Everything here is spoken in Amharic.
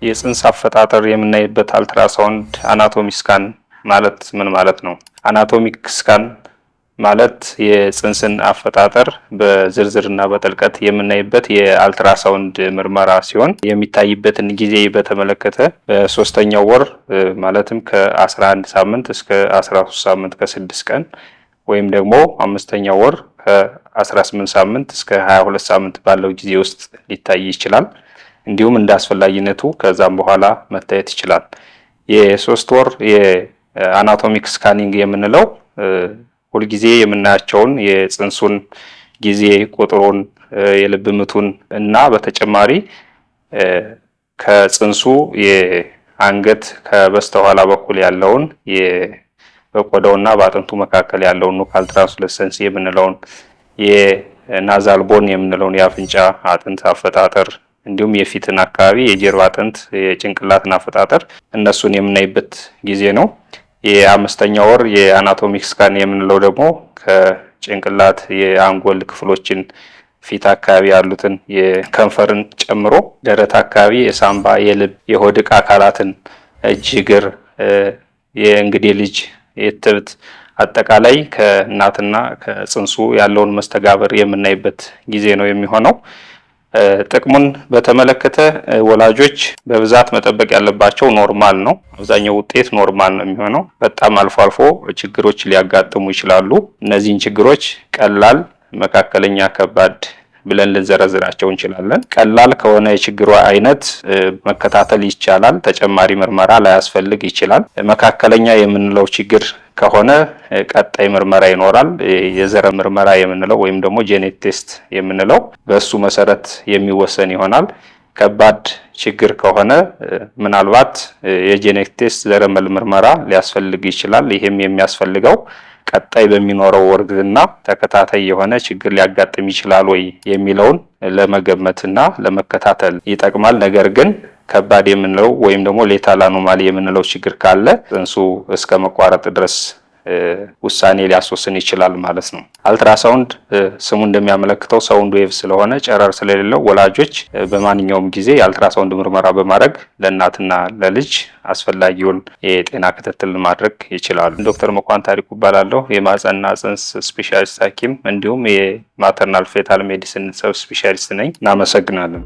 የጽንስ አፈጣጠር የምናይበት አልትራሳውንድ አናቶሚ ስካን ማለት ምን ማለት ነው? አናቶሚክ ስካን ማለት የጽንስን አፈጣጠር በዝርዝርና በጥልቀት የምናይበት የአልትራሳውንድ ምርመራ ሲሆን የሚታይበትን ጊዜ በተመለከተ በሶስተኛው ወር ማለትም ከ11 ሳምንት እስከ 13 ሳምንት ከ6 ቀን ወይም ደግሞ አምስተኛው ወር ከ18 ሳምንት እስከ 22 ሳምንት ባለው ጊዜ ውስጥ ሊታይ ይችላል። እንዲሁም እንደ አስፈላጊነቱ ከዛም በኋላ መታየት ይችላል። የሶስት ወር የአናቶሚክ ስካኒንግ የምንለው ሁልጊዜ የምናያቸውን የጽንሱን ጊዜ ቁጥሩን፣ የልብ ምቱን እና በተጨማሪ ከጽንሱ የአንገት ከበስተኋላ በኩል ያለውን በቆዳውና በአጥንቱ መካከል ያለውን ኑካል ትራንስሉሰንሲ የምንለውን የናዛል ቦን የምንለውን የአፍንጫ አጥንት አፈጣጠር እንዲሁም የፊትን አካባቢ የጀርባ አጥንት የጭንቅላትን አፈጣጠር እነሱን የምናይበት ጊዜ ነው። የአምስተኛው ወር የአናቶሚክ ስካን የምንለው ደግሞ ከጭንቅላት የአንጎል ክፍሎችን ፊት አካባቢ ያሉትን የከንፈርን ጨምሮ ደረት አካባቢ የሳምባ፣ የልብ፣ የሆድ ዕቃ አካላትን እጅ፣ እግር፣ የእንግዴ ልጅ፣ የትብት አጠቃላይ ከእናትና ከጽንሱ ያለውን መስተጋብር የምናይበት ጊዜ ነው የሚሆነው። ጥቅሙን በተመለከተ ወላጆች በብዛት መጠበቅ ያለባቸው ኖርማል ነው። አብዛኛው ውጤት ኖርማል ነው የሚሆነው። በጣም አልፎ አልፎ ችግሮች ሊያጋጥሙ ይችላሉ። እነዚህን ችግሮች ቀላል፣ መካከለኛ፣ ከባድ ብለን ልንዘረዝራቸው እንችላለን። ቀላል ከሆነ የችግሩ አይነት መከታተል ይቻላል። ተጨማሪ ምርመራ ላያስፈልግ ይችላል። መካከለኛ የምንለው ችግር ከሆነ ቀጣይ ምርመራ ይኖራል። የዘር ምርመራ የምንለው ወይም ደግሞ ጄኔት ቴስት የምንለው በሱ መሰረት የሚወሰን ይሆናል። ከባድ ችግር ከሆነ ምናልባት የጄኔት ቴስት ዘረመል ምርመራ ሊያስፈልግ ይችላል። ይሄም የሚያስፈልገው ቀጣይ በሚኖረው ወርግና ተከታታይ የሆነ ችግር ሊያጋጥም ይችላል ወይ የሚለውን ለመገመትና ለመከታተል ይጠቅማል። ነገር ግን ከባድ የምንለው ወይም ደግሞ ሌታል አኖማሊ የምንለው ችግር ካለ ጽንሱ እስከ መቋረጥ ድረስ ውሳኔ ሊያስወስን ይችላል ማለት ነው። አልትራሳውንድ ስሙ እንደሚያመለክተው ሳውንድ ዌቭ ስለሆነ ጨረር ስለሌለው ወላጆች በማንኛውም ጊዜ የአልትራሳውንድ ምርመራ በማድረግ ለእናትና ለልጅ አስፈላጊውን የጤና ክትትል ማድረግ ይችላሉ። ዶክተር መኳን ታሪኩ እባላለሁ። የማህጸንና ጽንስ ስፔሻሊስት ሐኪም እንዲሁም የማተርናል ፌታል ሜዲሲን ሰብ ስፔሻሊስት ነኝ። እናመሰግናለን።